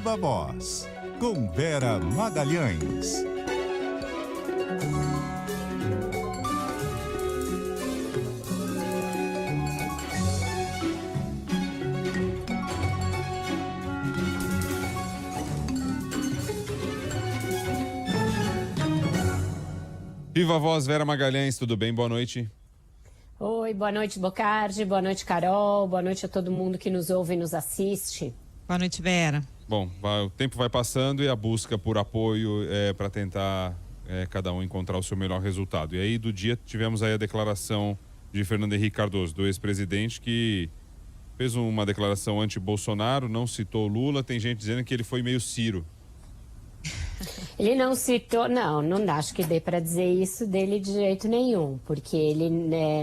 Viva Voz, com Vera Magalhães. Viva Voz, Vera Magalhães, tudo bem? Boa noite. Oi, boa noite, Bocardi, boa noite, Carol, boa noite a todo mundo que nos ouve e nos assiste. Boa noite, Vera. Bom, o tempo vai passando e a busca por apoio para tentar cada um encontrar o seu melhor resultado. E aí, do dia, tivemos aí a declaração de Fernando Henrique Cardoso, do ex-presidente, que fez uma declaração anti-Bolsonaro, não citou Lula, tem gente dizendo que ele foi meio Ciro. Ele não citou, não acho que dê para dizer isso dele de jeito nenhum, porque ele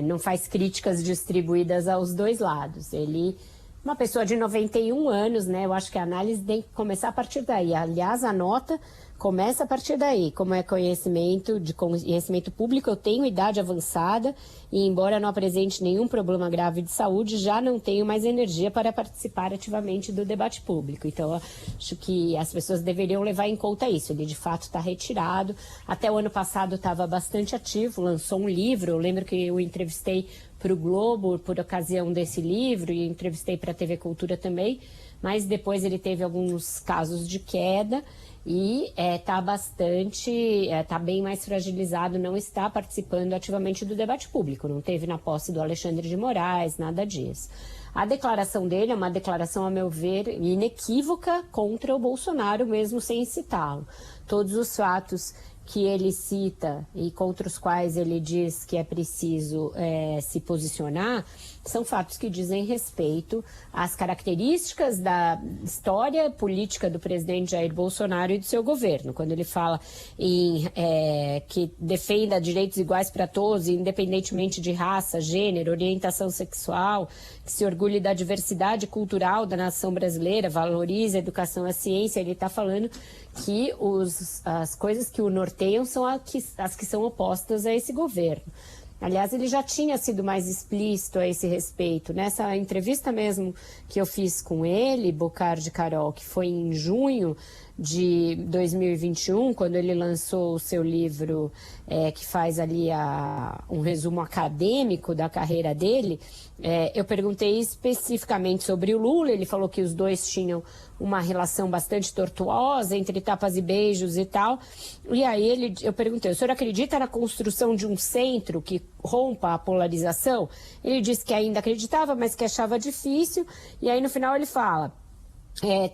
não faz críticas distribuídas aos dois lados. Ele, uma pessoa de 91 anos, né? Eu acho que a análise tem que começar a partir daí. Aliás, a nota começa a partir daí. Como é de conhecimento público, eu tenho idade avançada e, embora não apresente nenhum problema grave de saúde, já não tenho mais energia para participar ativamente do debate público. Então, acho que as pessoas deveriam levar em conta isso. Ele, de fato, está retirado. Até o ano passado estava bastante ativo, lançou um livro. Eu lembro que eu entrevistei para o Globo por ocasião desse livro e entrevistei para a TV Cultura também, mas depois ele teve alguns casos de queda e está bem mais fragilizado, não está participando ativamente do debate público, não teve na posse do Alexandre de Moraes, nada disso. A declaração dele é uma declaração, a meu ver, inequívoca contra o Bolsonaro, mesmo sem citá-lo. Todos os fatos que ele cita e contra os quais ele diz que é preciso se posicionar, são fatos que dizem respeito às características da história política do presidente Jair Bolsonaro e do seu governo. Quando ele fala que defenda direitos iguais para todos, independentemente de raça, gênero, orientação sexual, que se orgulhe da diversidade cultural da nação brasileira, valorize a educação e a ciência, ele está falando que as coisas que o norteiam são as que são opostas a esse governo. Aliás, ele já tinha sido mais explícito a esse respeito. Nessa entrevista mesmo que eu fiz com ele, Bocardi, Carol, que foi em junho de 2021, quando ele lançou o seu livro, que faz ali um resumo acadêmico da carreira dele, eu perguntei especificamente sobre o Lula. Ele falou que os dois tinham uma relação bastante tortuosa, entre tapas e beijos e tal. E aí eu perguntei, o senhor acredita na construção de um centro que rompa a polarização? Ele disse que ainda acreditava, mas que achava difícil. E aí no final ele fala,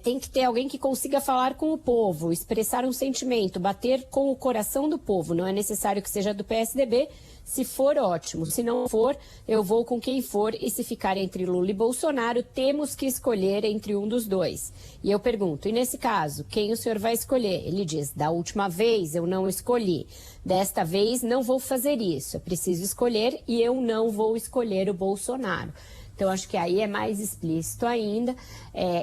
tem que ter alguém que consiga falar com o povo, expressar um sentimento, bater com o coração do povo. Não é necessário que seja do PSDB. Se for, ótimo. Se não for, eu vou com quem for. E se ficar entre Lula e Bolsonaro, temos que escolher entre um dos dois. E eu pergunto, e nesse caso, quem o senhor vai escolher? Ele diz, da última vez eu não escolhi. Desta vez não vou fazer isso. É preciso escolher e eu não vou escolher o Bolsonaro. Então, acho que aí é mais explícito ainda.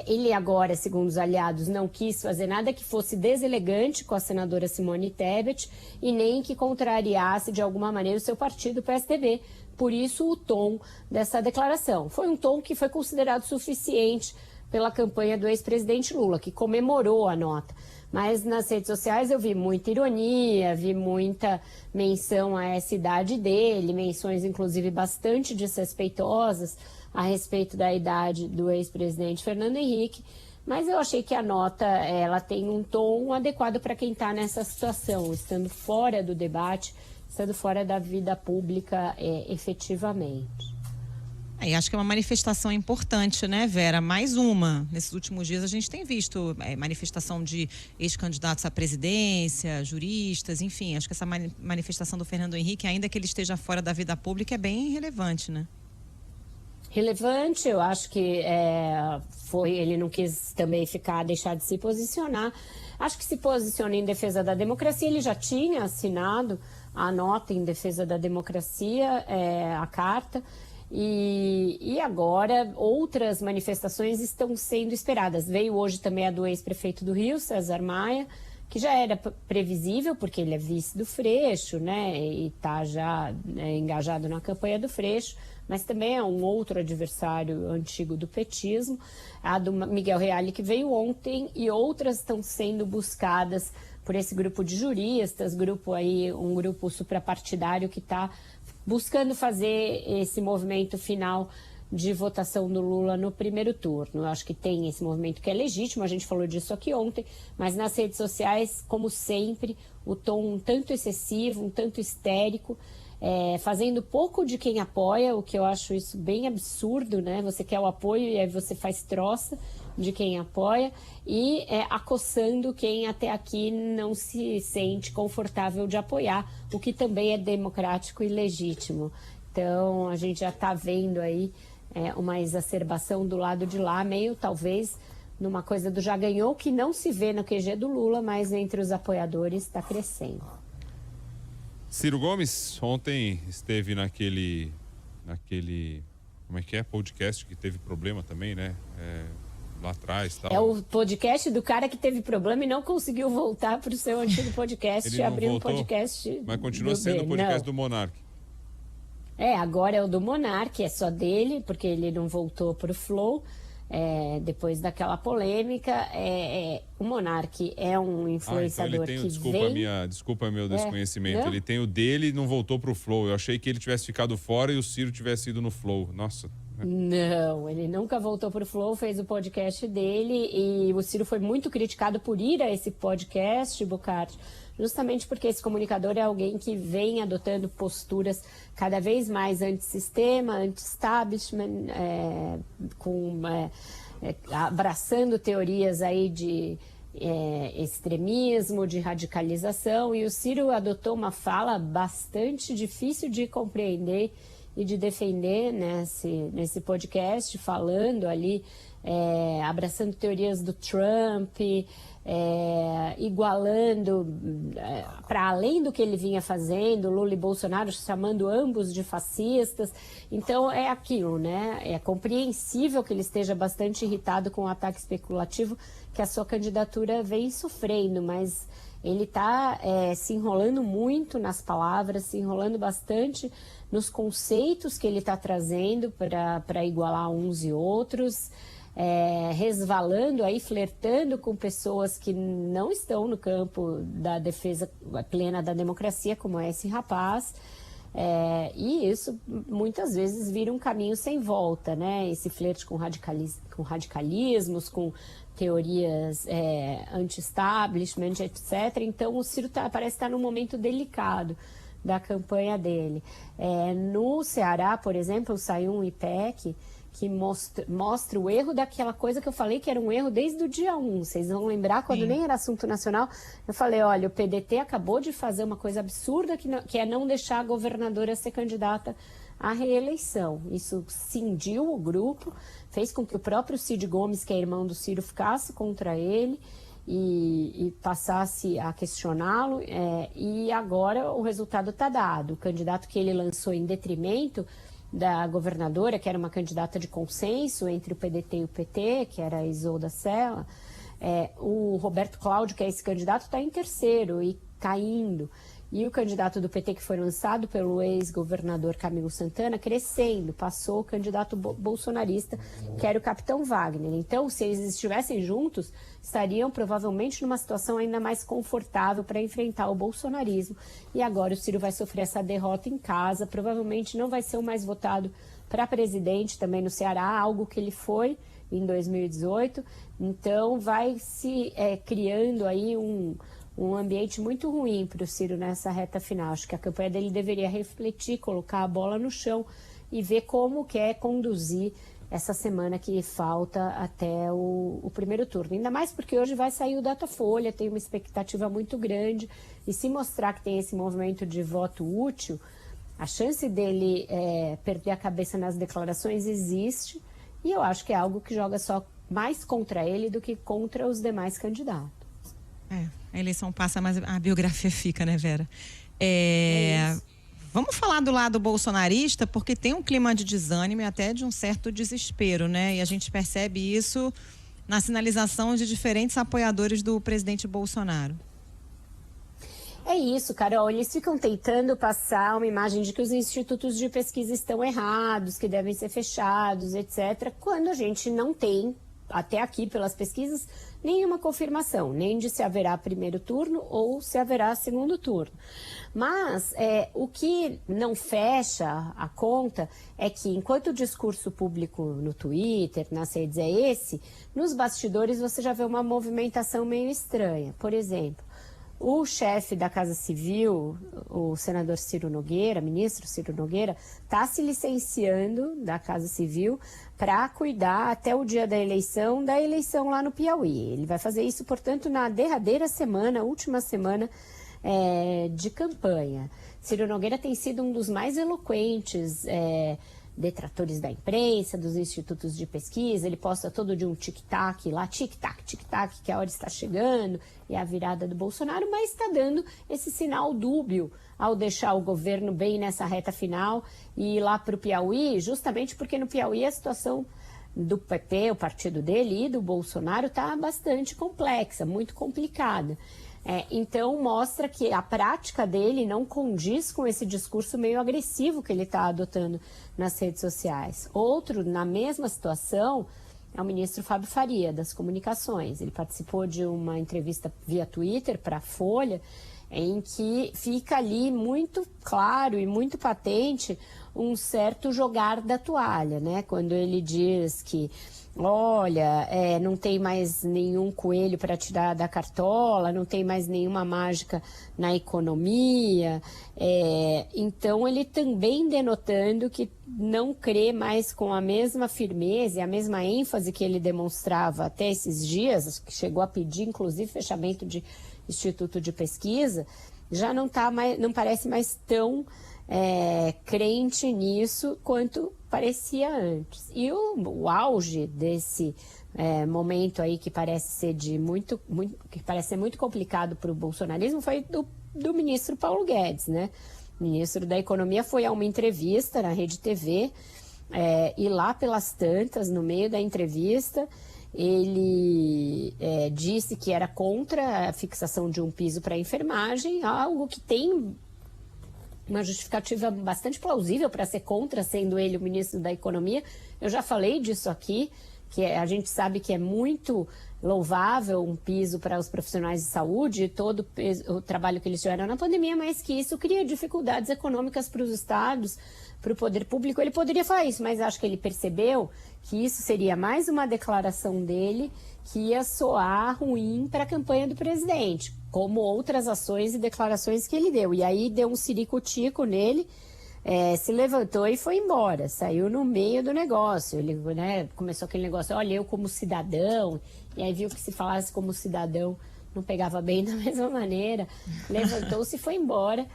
Ele agora, segundo os aliados, não quis fazer nada que fosse deselegante com a senadora Simone Tebet e nem que contrariasse de alguma maneira o seu partido, o PSDB. Por isso, o tom dessa declaração. Foi um tom que foi considerado suficiente pela campanha do ex-presidente Lula, que comemorou a nota. Mas nas redes sociais eu vi muita ironia, vi muita menção a essa idade dele, menções inclusive bastante desrespeitosas a respeito da idade do ex-presidente Fernando Henrique, mas eu achei que a nota ela tem um tom adequado para quem está nessa situação, estando fora do debate, estando fora da vida pública efetivamente. E acho que é uma manifestação importante, né, Vera? Mais uma. Nesses últimos dias a gente tem visto manifestação de ex-candidatos à presidência, juristas, enfim. Acho que essa manifestação do Fernando Henrique, ainda que ele esteja fora da vida pública, é bem relevante, né? Relevante, eu acho que ele não quis também deixar de se posicionar. Acho que se posiciona em defesa da democracia. Ele já tinha assinado a nota em defesa da democracia, a carta. E agora outras manifestações estão sendo esperadas. Veio hoje também a do ex-prefeito do Rio, César Maia, que já era previsível, porque ele é vice do Freixo, né? E está já engajado na campanha do Freixo, mas também é um outro adversário antigo do petismo, a do Miguel Reale, que veio ontem, e outras estão sendo buscadas por esse grupo de juristas, um grupo suprapartidário que está buscando fazer esse movimento final de votação do Lula no primeiro turno. Eu acho que tem esse movimento que é legítimo, a gente falou disso aqui ontem, mas nas redes sociais, como sempre, o tom um tanto excessivo, um tanto histérico, fazendo pouco de quem apoia, o que eu acho isso bem absurdo, né? Você quer o apoio e aí você faz troça de quem apoia e acossando quem até aqui não se sente confortável de apoiar, o que também é democrático e legítimo. Então, a gente já está vendo aí uma exacerbação do lado de lá, meio talvez numa coisa do já ganhou, que não se vê no QG do Lula, mas entre os apoiadores está crescendo. Ciro Gomes ontem esteve naquele como é que é? Podcast que teve problema também, né? Lá atrás. Tal. É o podcast do cara que teve problema e não conseguiu voltar para o seu antigo podcast e abrir um podcast. Mas continua sendo o podcast do Monark. Agora é o do Monark, é só dele, porque ele não voltou para o Flow, depois daquela polêmica. O Monark é um influenciador então ele tem, desculpa meu desconhecimento. Não? Ele tem o dele e não voltou para o Flow. Eu achei que ele tivesse ficado fora e o Ciro tivesse ido no Flow. Nossa. Não, ele nunca voltou para o Flow, fez o podcast dele e o Ciro foi muito criticado por ir a esse podcast, Bocardi, justamente porque esse comunicador é alguém que vem adotando posturas cada vez mais antissistema, anti-establishment, abraçando teorias aí de extremismo, de radicalização, e o Ciro adotou uma fala bastante difícil de compreender e de defender nesse podcast, falando ali, abraçando teorias do Trump, igualando para além do que ele vinha fazendo, Lula e Bolsonaro, chamando ambos de fascistas. Então é aquilo, né? É compreensível que ele esteja bastante irritado com o ataque especulativo que a sua candidatura vem sofrendo, mas ele está se enrolando muito nas palavras, se enrolando bastante nos conceitos que ele está trazendo para igualar uns e outros, resvalando aí, flertando com pessoas que não estão no campo da defesa plena da democracia, como é esse rapaz. E isso muitas vezes vira um caminho sem volta, né? Esse flerte com radicalismos, com teorias anti-establishment, etc. Então o Ciro parece estar num momento delicado da campanha dele. No Ceará, por exemplo, saiu um IPEC que mostra o erro daquela coisa que eu falei que era um erro desde o dia 1. Vocês vão lembrar, quando nem era assunto nacional, eu falei, olha, o PDT acabou de fazer uma coisa absurda que é não deixar a governadora ser candidata à reeleição. Isso cindiu o grupo, fez com que o próprio Cid Gomes, que é irmão do Ciro, ficasse contra ele e passasse a questioná-lo, e agora o resultado está dado. O candidato que ele lançou em detrimento da governadora, que era uma candidata de consenso entre o PDT e o PT, que era a Isolda Sela, o Roberto Cláudio, que é esse candidato, está em terceiro e caindo. E o candidato do PT, que foi lançado pelo ex-governador Camilo Santana, crescendo, passou o candidato bolsonarista, que era o Capitão Wagner. Então, se eles estivessem juntos, estariam provavelmente numa situação ainda mais confortável para enfrentar o bolsonarismo. E agora o Ciro vai sofrer essa derrota em casa, provavelmente não vai ser o mais votado para presidente também no Ceará, algo que ele foi em 2018. Então, vai se criando aí um ambiente muito ruim para o Ciro nessa reta final. Acho que a campanha dele deveria refletir, colocar a bola no chão e ver como quer conduzir essa semana que falta até o primeiro turno. Ainda mais porque hoje vai sair o Datafolha, tem uma expectativa muito grande, e se mostrar que tem esse movimento de voto útil, a chance dele perder a cabeça nas declarações existe, e eu acho que é algo que joga só mais contra ele do que contra os demais candidatos. A eleição passa, mas a biografia fica, né, Vera? Vamos falar do lado bolsonarista, porque tem um clima de desânimo e até de um certo desespero, né? E a gente percebe isso na sinalização de diferentes apoiadores do presidente Bolsonaro. É isso, Carol. Eles ficam tentando passar uma imagem de que os institutos de pesquisa estão errados, que devem ser fechados, etc., quando a gente não tem, até aqui pelas pesquisas, nenhuma confirmação, nem de se haverá primeiro turno ou se haverá segundo turno. Mas o que não fecha a conta é que, enquanto o discurso público no Twitter, nas redes é esse, nos bastidores você já vê uma movimentação meio estranha. Por exemplo, o chefe da Casa Civil, o senador Ciro Nogueira, ministro Ciro Nogueira, está se licenciando da Casa Civil para cuidar até o dia da eleição lá no Piauí. Ele vai fazer isso, portanto, na derradeira semana, última semana de campanha. Ciro Nogueira tem sido um dos mais eloquentes detratores da imprensa, dos institutos de pesquisa. Ele posta todo dia um tic-tac lá, tic-tac, tic-tac, que a hora está chegando, e a virada do Bolsonaro, mas está dando esse sinal dúbio ao deixar o governo bem nessa reta final e ir lá para o Piauí, justamente porque no Piauí a situação do PP, o partido dele, e do Bolsonaro está bastante complexa, muito complicada. Então mostra que a prática dele não condiz com esse discurso meio agressivo que ele está adotando nas redes sociais. Outro, na mesma situação, é o ministro Fábio Faria, das Comunicações. Ele participou de uma entrevista via Twitter para a Folha, em que fica ali muito claro e muito patente um certo jogar da toalha, né? Quando ele diz que, olha, não tem mais nenhum coelho para tirar da cartola, não tem mais nenhuma mágica na economia. Então, ele também denotando que não crê mais com a mesma firmeza e a mesma ênfase que ele demonstrava até esses dias, que chegou a pedir, inclusive, fechamento de instituto de pesquisa, já não parece mais tão crente nisso quanto parecia antes. E o auge desse momento aí que parece ser que parece ser muito complicado para o bolsonarismo foi do ministro Paulo Guedes, né? O ministro da Economia foi a uma entrevista na Rede TV e lá pelas tantas, no meio da entrevista, ele disse que era contra a fixação de um piso para a enfermagem, algo que tem uma justificativa bastante plausível para ser contra, sendo ele o ministro da Economia. Eu já falei disso aqui, que a gente sabe que é muito louvável um piso para os profissionais de saúde, todo o trabalho que eles tiveram na pandemia, mas que isso cria dificuldades econômicas para os estados, para o poder público. Ele poderia falar isso, mas acho que ele percebeu que isso seria mais uma declaração dele que ia soar ruim para a campanha do presidente, como outras ações e declarações que ele deu. E aí deu um ciricutico nele, se levantou e foi embora, saiu no meio do negócio. Ele começou aquele negócio, olha, eu como cidadão, e aí viu que se falasse como cidadão não pegava bem da mesma maneira, levantou-se e foi embora.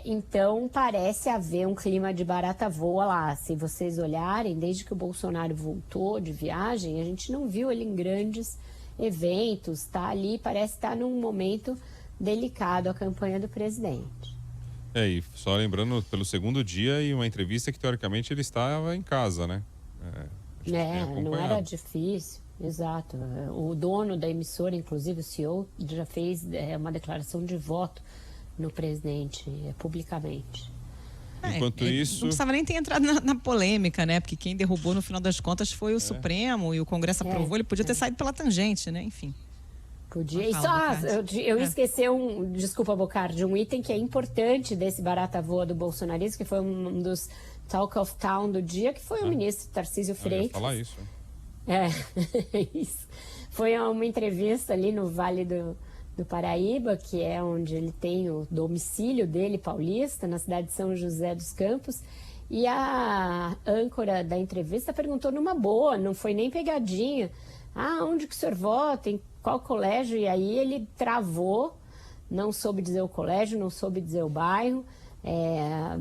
Então parece haver um clima de barata voa lá. Se vocês olharem, desde que o Bolsonaro voltou de viagem, a gente não viu ele em grandes eventos, tá ali, parece estar num momento delicado a campanha do presidente. E só lembrando, pelo segundo dia e uma entrevista que teoricamente ele estava em casa, né? Não era difícil, exato. O dono da emissora, inclusive o CEO, já fez uma declaração de voto no presidente, publicamente. Enquanto isso... Não precisava nem ter entrado na polêmica, né? Porque quem derrubou, no final das contas, foi o Supremo e o Congresso aprovou. Ele podia ter saído pela tangente, né? Enfim. Podia. E só, eu esqueci desculpa, Bocardi, um item que é importante desse barata voa do bolsonarismo, que foi um dos Talk of Town do dia, que foi o ministro Tarcísio Freitas. Eu ia falar isso. Isso. Foi uma entrevista ali no Vale do Paraíba, que é onde ele tem o domicílio dele, paulista, na cidade de São José dos Campos, e a âncora da entrevista perguntou numa boa, não foi nem pegadinha, onde que o senhor vota, em qual colégio? E aí ele travou, não soube dizer o colégio, não soube dizer o bairro,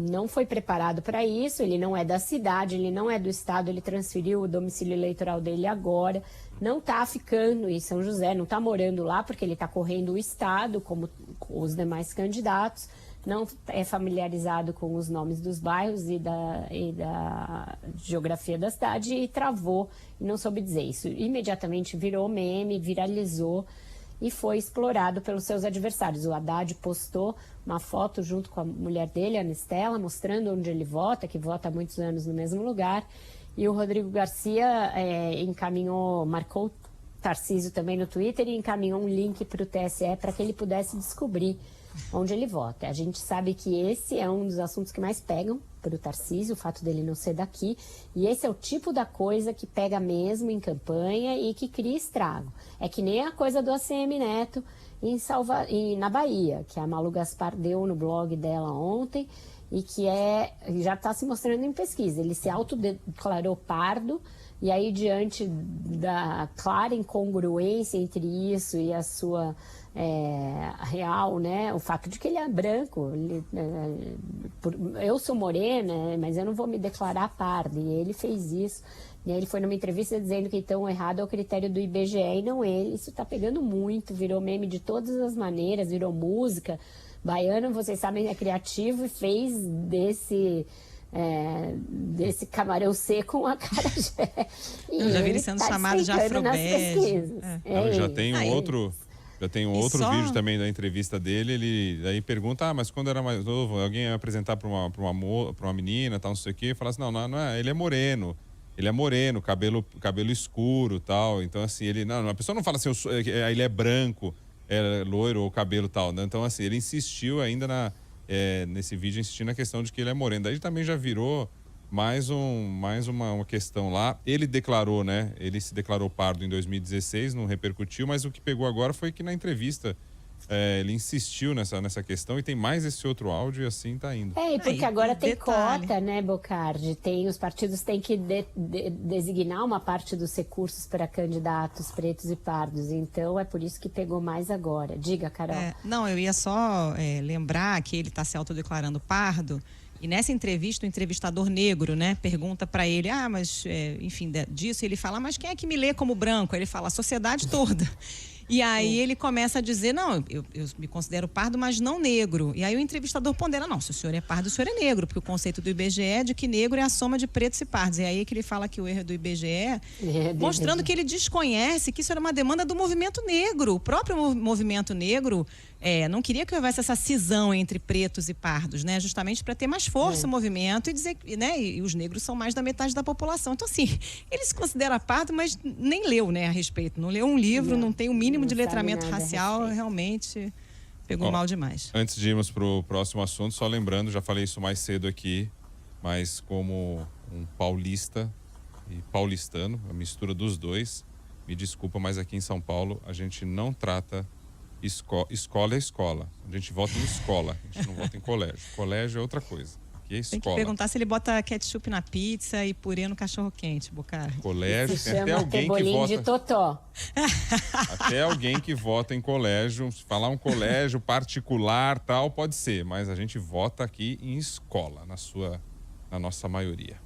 não foi preparado para isso, ele não é da cidade, ele não é do estado, ele transferiu o domicílio eleitoral dele agora, não está ficando em São José, não está morando lá porque ele está correndo o estado, como os demais candidatos, não é familiarizado com os nomes dos bairros e da geografia da cidade e travou e não soube dizer isso. Imediatamente virou meme, viralizou e foi explorado pelos seus adversários. O Haddad postou uma foto junto com a mulher dele, a Anistela, mostrando onde ele vota, que vota há muitos anos no mesmo lugar. E o Rodrigo Garcia marcou Tarcísio também no Twitter e encaminhou um link para o TSE para que ele pudesse descobrir onde ele vota. A gente sabe que esse é um dos assuntos que mais pegam para o Tarcísio, o fato dele não ser daqui, e esse é o tipo da coisa que pega mesmo em campanha e que cria estrago. É que nem a coisa do ACM Neto na Bahia, que a Malu Gaspar deu no blog dela ontem, e que já está se mostrando em pesquisa. Ele se autodeclarou pardo, e aí, diante da clara incongruência entre isso e a sua real, né, o fato de que ele é branco, eu sou morena, mas eu não vou me declarar pardo, e ele fez isso. E aí ele foi numa entrevista dizendo que então o errado é o critério do IBGE e não ele. Isso está pegando muito, virou meme de todas as maneiras, virou música. Baiano, vocês sabem, é criativo e fez desse camarão seco uma acarajé. Eu já vi ele sendo chamado de afrobege. Já tem um outro vídeo também da entrevista dele. Ele aí pergunta, mas quando era mais novo, alguém ia apresentar para uma menina, tal, não sei o quê, e fala assim, não é, ele é moreno. Ele é moreno, cabelo escuro, tal. Então, assim, a pessoa não fala assim, ele é branco, é loiro ou cabelo tal, né? Então, assim, ele insistiu ainda nesse vídeo, insistindo na questão de que ele é moreno. Daí também já virou mais uma questão lá. Ele declarou, né? Ele se declarou pardo em 2016, não repercutiu, mas o que pegou agora foi que na entrevista ele insistiu nessa questão e tem mais esse outro áudio e assim tá indo. E porque agora tem cota, né, Bocardi? Os partidos têm que designar uma parte dos recursos para candidatos pretos e pardos, então é por isso que pegou mais agora. Diga, Carol. Não, eu ia só lembrar que ele está se autodeclarando pardo. E nessa entrevista, o entrevistador negro, né, pergunta para ele, mas, enfim, disso, ele fala, mas quem é que me lê como branco? Ele fala, a sociedade toda. E aí ele começa a dizer, não, eu me considero pardo, mas não negro. E aí o entrevistador pondera, não, se o senhor é pardo, o senhor é negro, porque o conceito do IBGE é de que negro é a soma de pretos e pardos. E aí que ele fala que o erro é do IBGE, mostrando que ele desconhece que isso era uma demanda do movimento negro. O próprio movimento negro não queria que houvesse essa cisão entre pretos e pardos, né? Justamente para ter mais força o movimento e dizer, né? E os negros são mais da metade da população. Então, assim, ele se considera pardo, mas nem leu, né, a respeito. Não leu um livro, não tem o mínimo de letramento racial, realmente pegou mal demais. Antes de irmos para o próximo assunto, só lembrando, já falei isso mais cedo aqui, mas como um paulista e paulistano, a mistura dos dois, me desculpa, mas aqui em São Paulo a gente não trata escola é escola. A gente vota em escola, a gente não vota em colégio. Colégio é outra coisa. Aqui é escola. Tem que perguntar se ele bota ketchup na pizza e purê no cachorro-quente, Bocardi. Colégio, tem até alguém que vota... de totó. Até alguém que vota em colégio, se falar um colégio particular, tal, pode ser, mas a gente vota aqui em escola, na nossa maioria.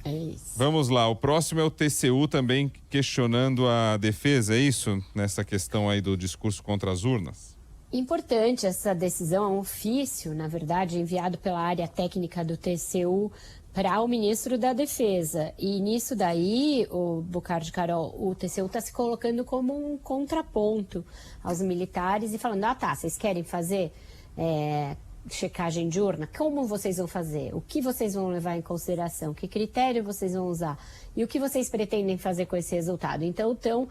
É isso. Vamos lá, o próximo é o TCU também questionando a defesa, é isso? Nessa questão aí do discurso contra as urnas? Importante essa decisão, é um ofício, na verdade, enviado pela área técnica do TCU para o ministro da Defesa. E nisso daí, o Bocardi, Carol, o TCU está se colocando como um contraponto aos militares e falando, vocês querem fazer checagem de urna? Como vocês vão fazer? O que vocês vão levar em consideração? Que critério vocês vão usar? E o que vocês pretendem fazer com esse resultado? Então, estão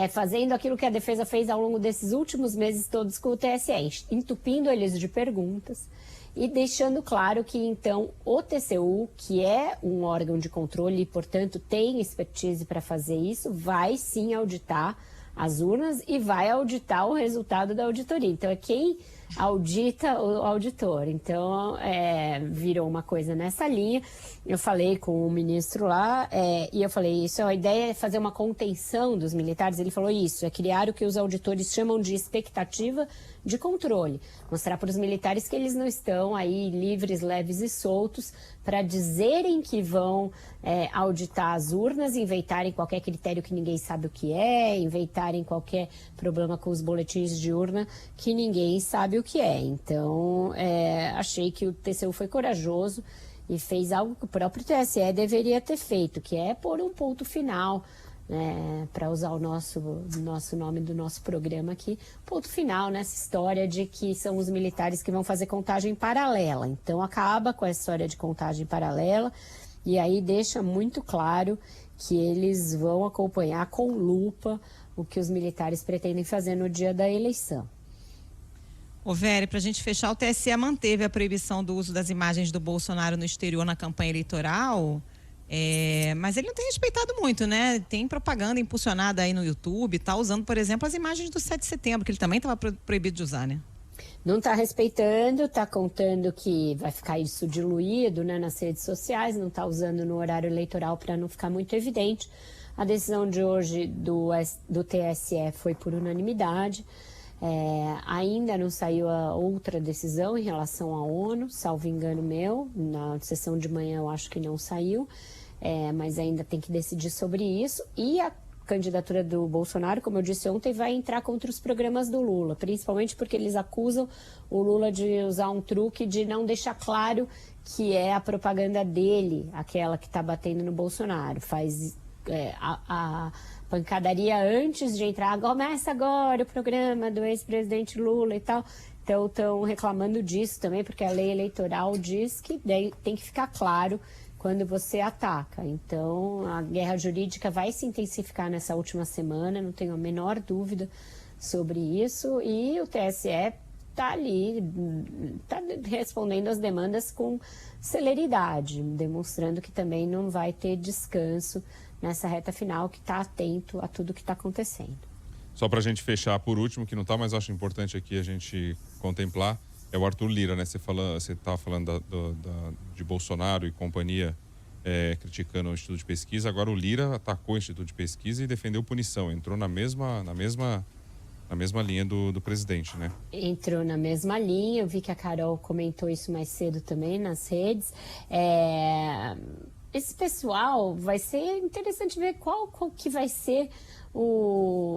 fazendo aquilo que a defesa fez ao longo desses últimos meses todos com o TSE, entupindo eles de perguntas e deixando claro que, então, o TCU, que é um órgão de controle e, portanto, tem expertise para fazer isso, vai sim auditar as urnas e vai auditar o resultado da auditoria. Então, é quem audita o auditor. Então, virou uma coisa nessa linha. Eu falei com o ministro lá e eu falei, a ideia é fazer uma contenção dos militares. Ele falou isso, é criar o que os auditores chamam de expectativa de controle. Mostrar para os militares que eles não estão aí livres, leves e soltos para dizerem que vão auditar as urnas, inventarem qualquer critério que ninguém sabe o que é, inventarem qualquer problema com os boletins de urna que ninguém sabe o que é. Então, achei que o TCU foi corajoso e fez algo que o próprio TSE deveria ter feito, que é pôr um ponto final para usar o nosso nome do nosso programa aqui, ponto final nessa história de que são os militares que vão fazer contagem paralela. Então acaba com a história de contagem paralela e aí deixa muito claro que eles vão acompanhar com lupa o que os militares pretendem fazer no dia da eleição. Ô Vera, para a gente fechar, o TSE manteve a proibição do uso das imagens do Bolsonaro no exterior na campanha eleitoral, mas ele não tem respeitado muito, né? Tem propaganda impulsionada aí no YouTube, tá usando, por exemplo, as imagens do 7 de setembro, que ele também estava proibido de usar, né? Não está respeitando, está contando que vai ficar isso diluído, né, nas redes sociais, não está usando no horário eleitoral para não ficar muito evidente. A decisão de hoje do TSE foi por unanimidade. Ainda não saiu a outra decisão em relação à ONU, salvo engano meu, na sessão de manhã eu acho que não saiu, mas ainda tem que decidir sobre isso. E a candidatura do Bolsonaro, como eu disse ontem, vai entrar contra os programas do Lula, principalmente porque eles acusam o Lula de usar um truque de não deixar claro que é a propaganda dele, aquela que está batendo no Bolsonaro. Faz a pancadaria antes de entrar, começa agora o programa do ex-presidente Lula e tal. Então estão reclamando disso também, porque a lei eleitoral diz que tem que ficar claro quando você ataca. Então a guerra jurídica vai se intensificar nessa última semana, não tenho a menor dúvida sobre isso, e o TSE está ali, está respondendo às demandas com celeridade, demonstrando que também não vai ter descanso nessa reta final, que está atento a tudo que está acontecendo. Só para a gente fechar por último, que não está, mas acho importante aqui a gente contemplar, é o Arthur Lira, né? Você estava falando de Bolsonaro e companhia criticando o Instituto de Pesquisa. Agora o Lira atacou o Instituto de Pesquisa e defendeu punição. Entrou na mesma linha do presidente, né? Entrou na mesma linha. Eu vi que a Carol comentou isso mais cedo também nas redes. Esse pessoal, vai ser interessante ver qual que vai ser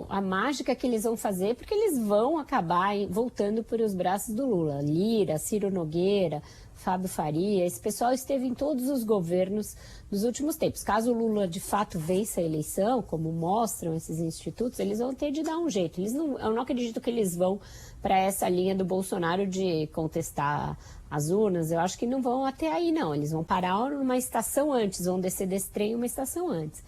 a mágica que eles vão fazer, porque eles vão acabar voltando por os braços do Lula. Lira, Ciro Nogueira, Fábio Faria, esse pessoal esteve em todos os governos dos últimos tempos. Caso o Lula de fato vença a eleição, como mostram esses institutos, eles vão ter de dar um jeito. Eu não acredito que eles vão para essa linha do Bolsonaro de contestar as urnas. Eu acho que não vão até aí, não. Eles vão parar numa estação antes, vão descer desse trem uma estação antes.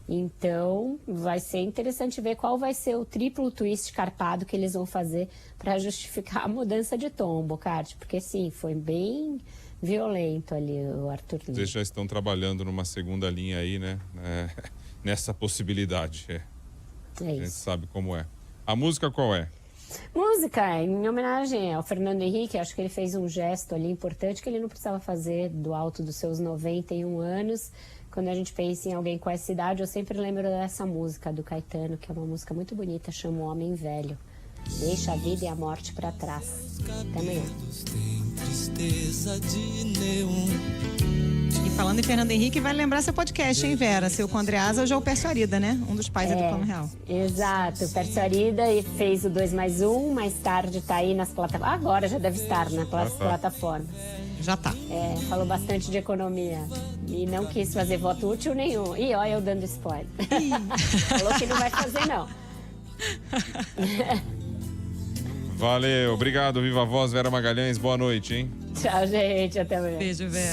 Então, vai ser interessante ver qual vai ser o triplo twist carpado que eles vão fazer para justificar a mudança de tom, Bocardi, porque sim, foi bem violento ali o Arthur Lira. Vocês já estão trabalhando numa segunda linha aí, né? Nessa possibilidade. A gente sabe como é. A música qual é? Música em homenagem ao Fernando Henrique. Acho que ele fez um gesto ali importante que ele não precisava fazer do alto dos seus 91 anos. Quando a gente pensa em alguém com essa idade, eu sempre lembro dessa música do Caetano, que é uma música muito bonita, chama O Homem Velho. Deixa a vida e a morte para trás. Até amanhã. E falando em Fernando Henrique, vai lembrar seu podcast, hein, Vera? Seu com Andreasa, hoje é o Pércio Arida, né? Um dos pais do Plano Real. Exato, o Pércio Arida fez o 2+1, mais tarde tá aí nas plataformas. Agora já deve estar nas plataformas. Já tá. Falou bastante de economia. E não quis fazer voto útil nenhum. E olha eu dando spoiler. Falou que não vai fazer, não. Valeu, obrigado, Viva Voz, Vera Magalhães, boa noite, hein? Tchau, gente, até amanhã. Beijo, Vera.